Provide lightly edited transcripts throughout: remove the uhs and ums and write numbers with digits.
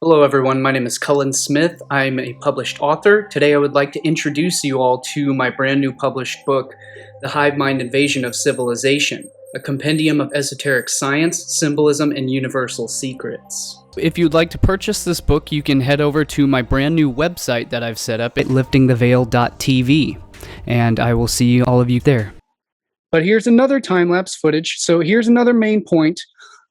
Hello everyone, my name is Cullen Smith. I'm a published author. Today I would like to introduce you all to my brand new published book, The Hive Mind Invasion of Civilization, a compendium of esoteric science, symbolism, and universal secrets. If you'd like to purchase this book, you can head over to my brand new website that I've set up at liftingtheveil.tv, and I will see all of you there. But here's another time-lapse footage. So here's another main point.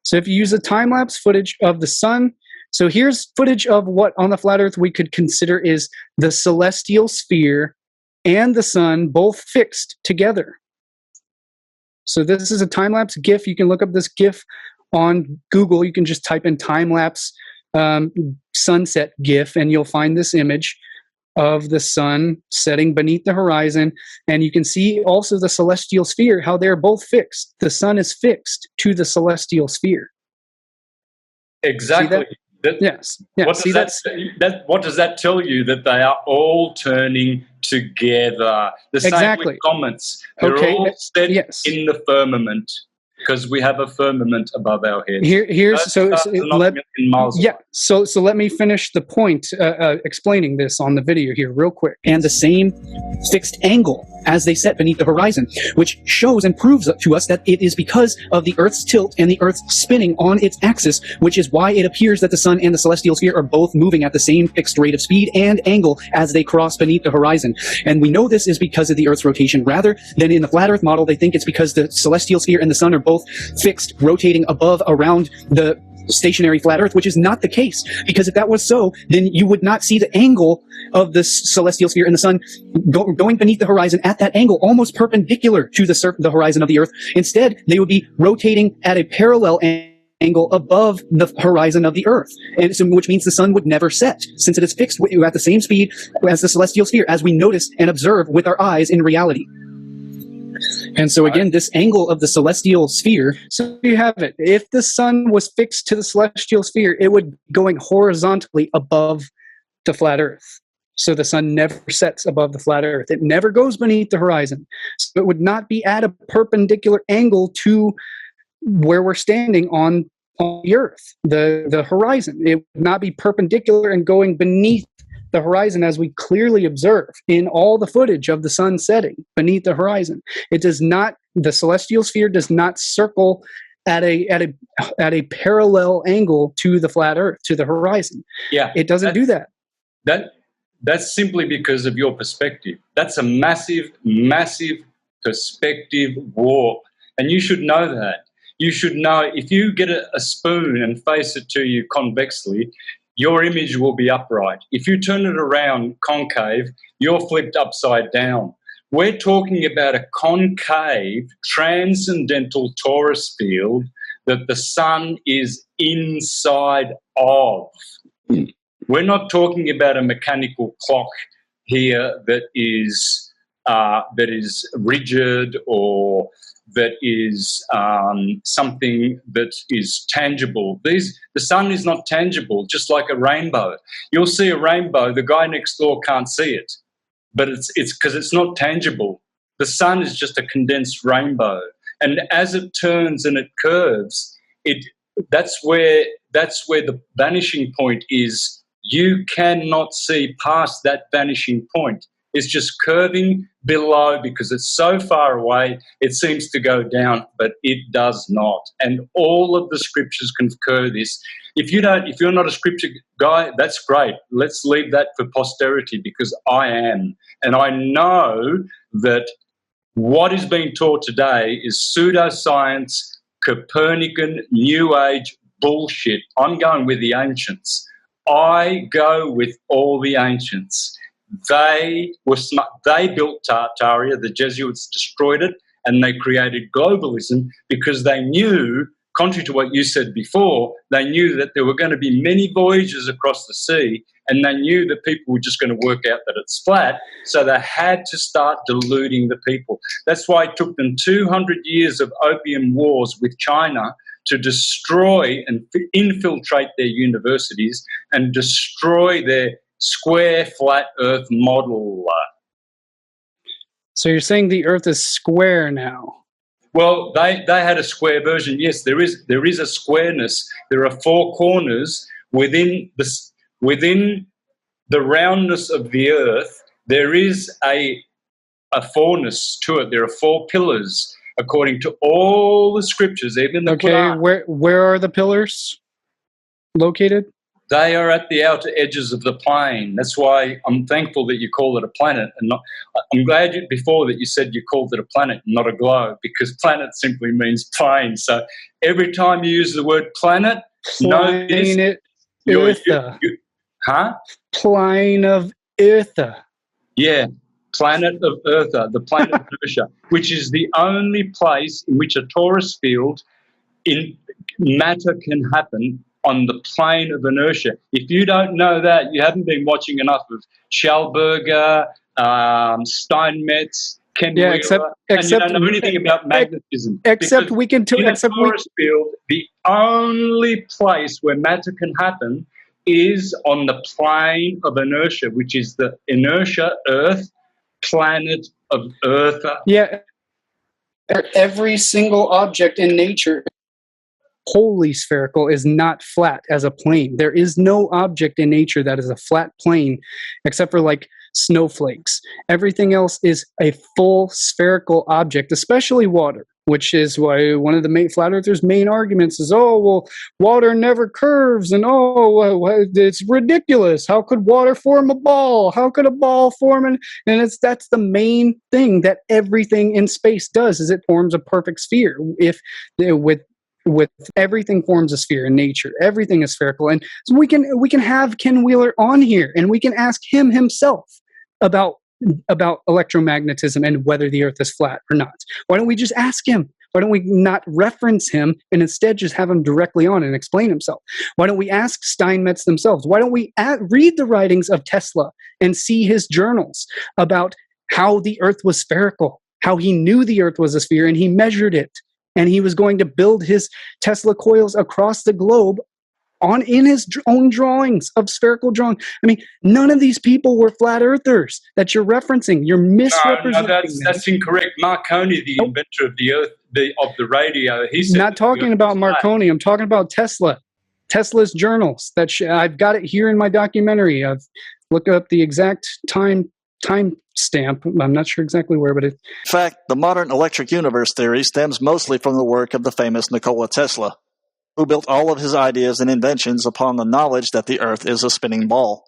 So if you use a time-lapse footage of the sun, so here's footage of what on the flat Earth we could consider is the celestial sphere and the sun both fixed together. So this is a time-lapse GIF. You can look up this GIF on Google. You can just type in time-lapse sunset GIF, and you'll find this image of the sun setting beneath the horizon. And you can see also the celestial sphere, how they're both fixed. The sun is fixed to the celestial sphere. Exactly. Yes. Yeah. What does that tell you? That they are all turning together. The same with comets. They're all set in the firmament, because we have a firmament above our heads. So let me finish the point, explaining this on the video here real quick. And the same fixed angle as they set beneath the horizon, which shows and proves to us that it is because of the Earth's tilt and the Earth's spinning on its axis, which is why it appears that the sun and the celestial sphere are both moving at the same fixed rate of speed and angle as they cross beneath the horizon. And we know this is because of the Earth's rotation, rather than in the flat Earth model, they think it's because the celestial sphere and the sun are both fixed, rotating above around the stationary flat Earth, which is not the case. Because if that was so, then you would not see the angle of the celestial sphere and the sun going beneath the horizon at that angle, almost perpendicular to the horizon of the Earth. Instead, they would be rotating at a parallel angle above the horizon of the Earth, and so, which means the sun would never set, since it is fixed at the same speed as the celestial sphere, as we notice and observe with our eyes in reality. And so again, this angle of the celestial sphere, so you have it. If the sun was fixed to the celestial sphere, it would be going horizontally above the flat Earth. So the sun never sets above the flat Earth. It never goes beneath the horizon. So it would not be at a perpendicular angle to where we're standing on the Earth, the horizon. It would not be perpendicular and going beneath the horizon, as we clearly observe in all the footage of the sun setting beneath the horizon. It does not, the celestial sphere does not circle at a parallel angle to the flat Earth, to the horizon. Yeah, it doesn't do that. That's simply because of your perspective. That's a massive, massive perspective warp, and you should know that. You should know if you get a spoon and face it to you convexly, your image will be upright. If you turn it around concave, you're flipped upside down. We're talking about a concave, transcendental torus field that the sun is inside of. We're not talking about a mechanical clock here that is rigid, or that is something that is tangible. The sun is not tangible, just like a rainbow. You'll see a rainbow, the guy next door can't see it, but it's because it's not tangible. The sun is just a condensed rainbow, and as it turns and it curves, that's where the vanishing point is. You cannot see past that vanishing point. It's just curving below because it's so far away, it seems to go down, but it does not. And all of the scriptures concur this. If you're not a scripture guy, that's great. Let's leave that for posterity, because I am. And I know that what is being taught today is pseudoscience, Copernican, New Age bullshit. I'm going with the ancients. I go with all the ancients. They were smart. They built Tartaria. The Jesuits destroyed it, and they created globalism because they knew, contrary to what you said before, they knew that there were going to be many voyages across the sea, and they knew that people were just going to work out that it's flat, so they had to start deluding the people. That's why it took them 200 years of opium wars with China to destroy and infiltrate their universities and destroy their square flat Earth model. So you're saying the Earth is square now? Well, they had a square version. Yes, there is a squareness. There are four corners within the roundness of the earth, there is a fourness to it. There are four pillars, according to all the scriptures, even the Quran. Where are the pillars located? They are at the outer edges of the plane. That's why I'm thankful that you call it a planet, and not. I'm glad before that you said you called it a planet, not a globe, because planet simply means plane. So every time you use the word planet, know this. Plane of Eartha. Yeah, planet of Eartha, the planet of Inertia, which is the only place in which a torus field in matter can happen on the plane of inertia. If you don't know that, you haven't been watching enough of Schallberger, Steinmetz, Ken Wheeler, and you don't know anything about magnetism. Except we can in a torus field, the only place where matter can happen is on the plane of inertia, which is the inertia Earth, planet of Earth. Yeah. Every single object in nature wholly spherical is not flat as a plane. There is no object in nature that is a flat plane except for like snowflakes. Everything else is a full spherical object, especially water, which is why one of the main flat earthers' main arguments is, oh, well, water never curves, and it's ridiculous. How could water form a ball? How could a ball form that's the main thing that everything in space does, is it forms a perfect sphere. With everything forms a sphere in nature, everything is spherical, and so we can have Ken Wheeler on here, and we can ask him himself about electromagnetism and whether the Earth is flat or not. Why don't we just ask him? Why don't we not reference him and instead just have him directly on and explain himself? Why don't we ask Steinmetz themselves? Why don't we read the writings of Tesla and see his journals about how the Earth was spherical, how he knew the Earth was a sphere and he measured it, and he was going to build his Tesla coils across the globe in his own drawings of spherical drawing. I mean, none of these people were flat earthers that you're referencing. You're misrepresenting. No, that's incorrect. Marconi, the inventor of the Earth, of the radio, he's not talking about Marconi. I'm talking about Tesla. Tesla's journals. I've got it here in my documentary. I've looked up the exact time stamp. I'm not sure exactly where, but in fact, the modern electric universe theory stems mostly from the work of the famous Nikola Tesla, who built all of his ideas and inventions upon the knowledge that the Earth is a spinning ball.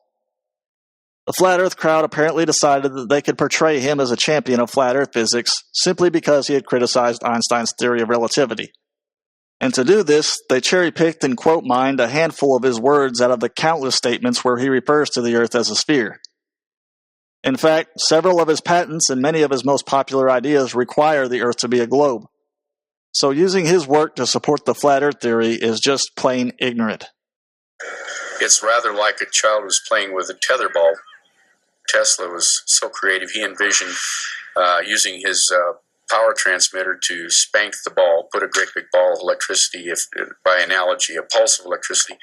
The Flat Earth crowd apparently decided that they could portray him as a champion of Flat Earth physics simply because he had criticized Einstein's theory of relativity. And to do this, they cherry-picked and quote-mined a handful of his words out of the countless statements where he refers to the Earth as a sphere. In fact, several of his patents and many of his most popular ideas require the Earth to be a globe. So using his work to support the Flat Earth theory is just plain ignorant. It's rather like a child who's playing with a tetherball. Tesla was so creative, he envisioned using his power transmitter to spank the ball, put a great big ball of electricity, by analogy, a pulse of electricity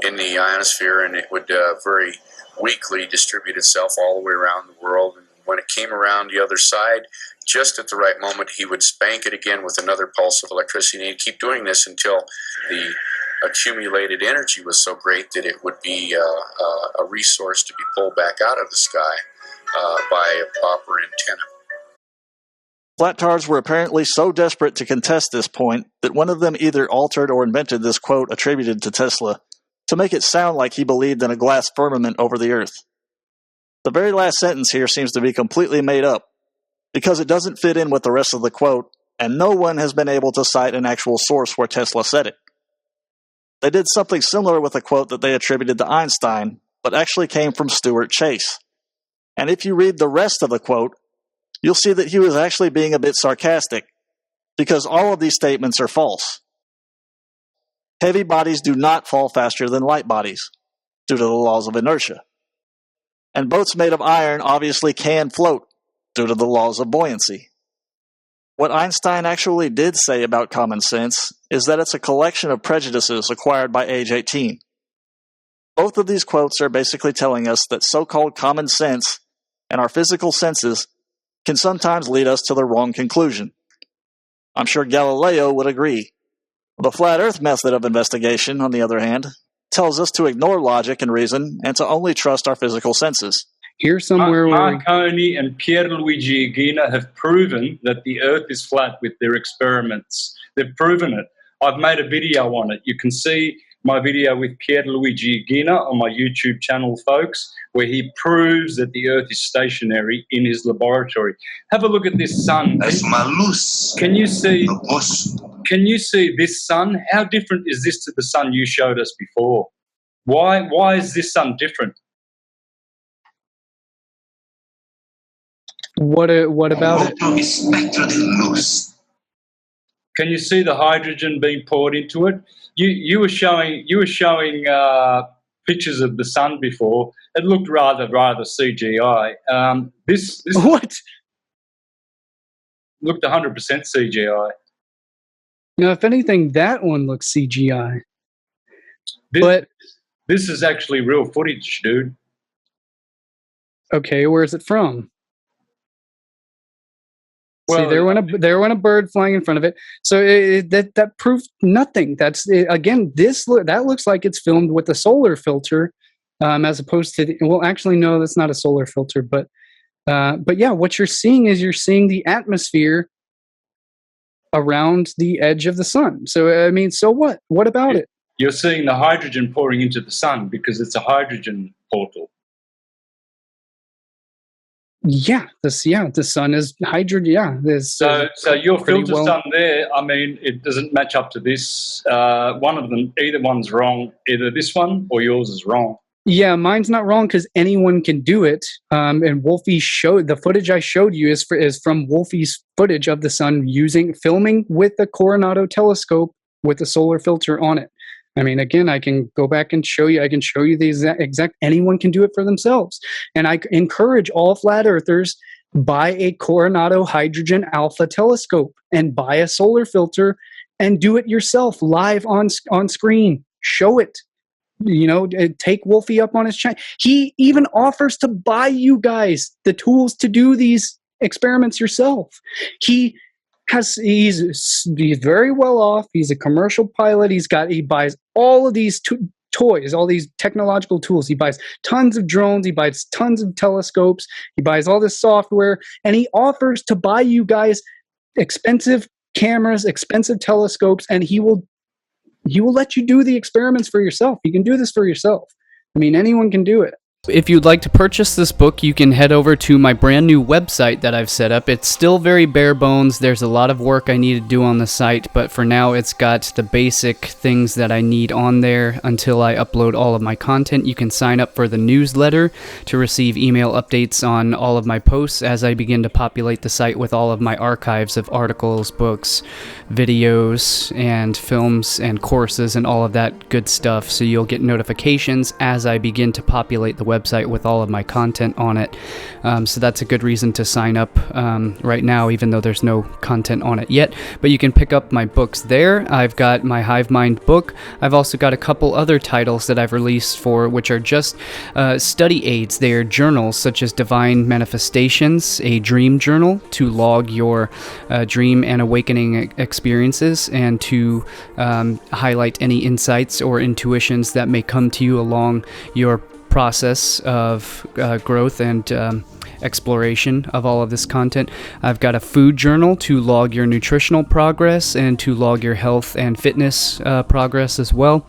in the ionosphere, and it would very weakly distribute itself all the way around the world. And when it came around the other side, just at the right moment, he would spank it again with another pulse of electricity, and he'd keep doing this until the accumulated energy was so great that it would be a resource to be pulled back out of the sky by a proper antenna. Flat-tards were apparently so desperate to contest this point that one of them either altered or invented this quote attributed to Tesla to make it sound like he believed in a glass firmament over the Earth. The very last sentence here seems to be completely made up, because it doesn't fit in with the rest of the quote, and no one has been able to cite an actual source where Tesla said it. They did something similar with a quote that they attributed to Einstein, but actually came from Stuart Chase. And if you read the rest of the quote, you'll see that he was actually being a bit sarcastic, because all of these statements are false. Heavy bodies do not fall faster than light bodies, due to the laws of inertia. And boats made of iron obviously can float, due to the laws of buoyancy. What Einstein actually did say about common sense is that it's a collection of prejudices acquired by age 18. Both of these quotes are basically telling us that so-called common sense and our physical senses can sometimes lead us to the wrong conclusion. I'm sure Galileo would agree. The flat earth method of investigation, on the other hand, tells us to ignore logic and reason and to only trust our physical senses. Here's somewhere where Marconi and Pierluigi Aguina have proven that the Earth is flat with their experiments. They've proven it. I've made a video on it. You can see my video with Pierluigi Aguina on my YouTube channel, folks, where he proves that the Earth is stationary in his laboratory. Have a look at this sun. Can you see? Can you see this sun? How different is this to the sun you showed us before? Why is this sun different? what about it? Can you see the hydrogen being poured into it? You were showing pictures of the sun before. It looked rather CGI. This What? looked 100% CGI. Now, if anything, that one looks CGI. But This is actually real footage, dude. okay, where's it from? Well, See, there went a bird flying in front of it. So that proved nothing. That's again, that looks like it's filmed with a solar filter, as opposed to well, actually, no, that's not a solar filter. But yeah, what you're seeing is the atmosphere around the edge of the sun. So I mean, so what? What about it? You're seeing the hydrogen pouring into the sun because it's a hydrogen portal. Yeah, the sun is hydrogen. Yeah, so your filter sun there, I mean, it doesn't match up to this. One of them, either one's wrong. Either this one or yours is wrong. Yeah, mine's not wrong because anyone can do it. And Wolfie showed the footage I showed you is from Wolfie's footage of the sun filming with the Coronado telescope with a solar filter on it. I mean, again, I can go back and show you. I can show you the exact. Anyone can do it for themselves. And I encourage all flat earthers, buy a Coronado Hydrogen Alpha telescope and buy a solar filter and do it yourself live on screen. Show it. You know, take Wolfie up on his channel. He even offers to buy you guys the tools to do these experiments yourself. He's very well off. He's a commercial pilot. He buys all of these toys, all these technological tools. He buys tons of drones. He buys tons of telescopes. He buys all this software, and he offers to buy you guys expensive cameras, expensive telescopes, and he will let you do the experiments for yourself. You can do this for yourself. I mean, anyone can do it. If you'd like to purchase this book, you can head over to my brand new website that I've set up. It's still very bare bones. There's a lot of work I need to do on the site, but for now it's got the basic things that I need on there until I upload all of my content. You can sign up for the newsletter to receive email updates on all of my posts as I begin to populate the site with all of my archives of articles, books, videos, and films and courses and all of that good stuff. So you'll get notifications as I begin to populate the website with all of my content on it. So that's a good reason to sign up right now, even though there's no content on it yet. But you can pick up my books there. I've got my Hive Mind book. I've also got a couple other titles that I've released which are just study aids. They are journals such as Divine Manifestations, a dream journal to log your dream and awakening experiences and to highlight any insights or intuitions that may come to you along your process of growth and exploration of all of this content. I've got a food journal to log your nutritional progress and to log your health and fitness progress as well.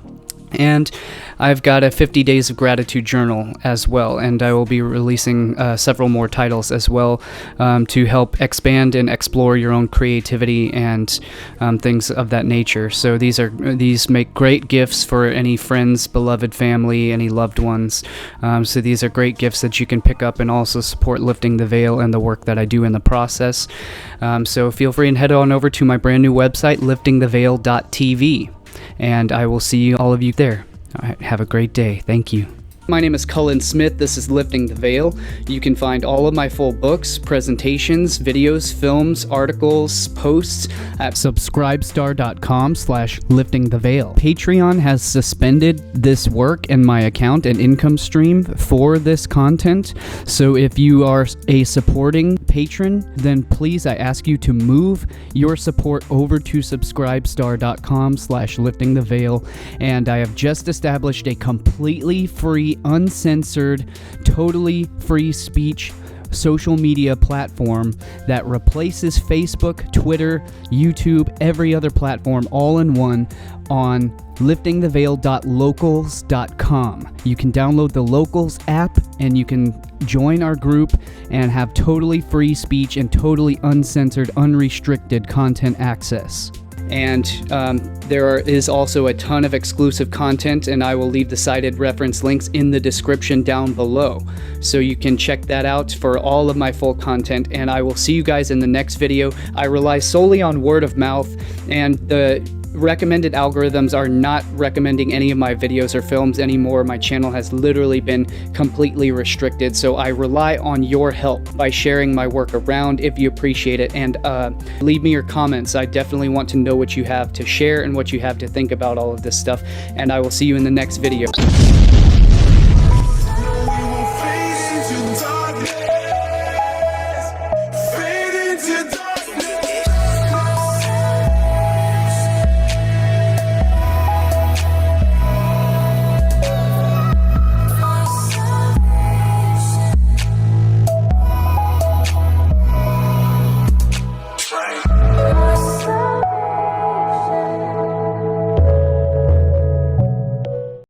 And I've got a 50 Days of Gratitude journal as well, and I will be releasing several more titles as well to help expand and explore your own creativity and things of that nature. So these make great gifts for any friends, beloved family, any loved ones. So these are great gifts that you can pick up and also support Lifting the Veil and the work that I do in the process. So feel free and head on over to my brand new website, liftingtheveil.tv. And I will see all of you there. All right, have a great day. Thank you. My name is Cullen Smith. This is Lifting the Veil. You can find all of my full books, presentations, videos, films, articles, posts at subscribestar.com/liftingtheveil. Patreon has suspended this work and my account and income stream for this content. So if you are a supporting patron, then please, I ask you to move your support over to subscribestar.com/liftingtheveil. And I have just established a completely free, uncensored, totally free speech social media platform that replaces Facebook, Twitter, YouTube, every other platform all in one on liftingtheveil.locals.com. You can download the Locals app and you can join our group and have totally free speech and totally uncensored, unrestricted content access. And there is also a ton of exclusive content, and I will leave the cited reference links in the description down below. So you can check that out for all of my full content, and I will see you guys in the next video. I rely solely on word of mouth, and the recommended algorithms are not recommending any of my videos or films anymore. My channel has literally been completely restricted, so I rely on your help by sharing my work around if you appreciate it, and leave me your comments. I definitely want to know what you have to share and what you have to think about all of this stuff, and I will see you in the next video.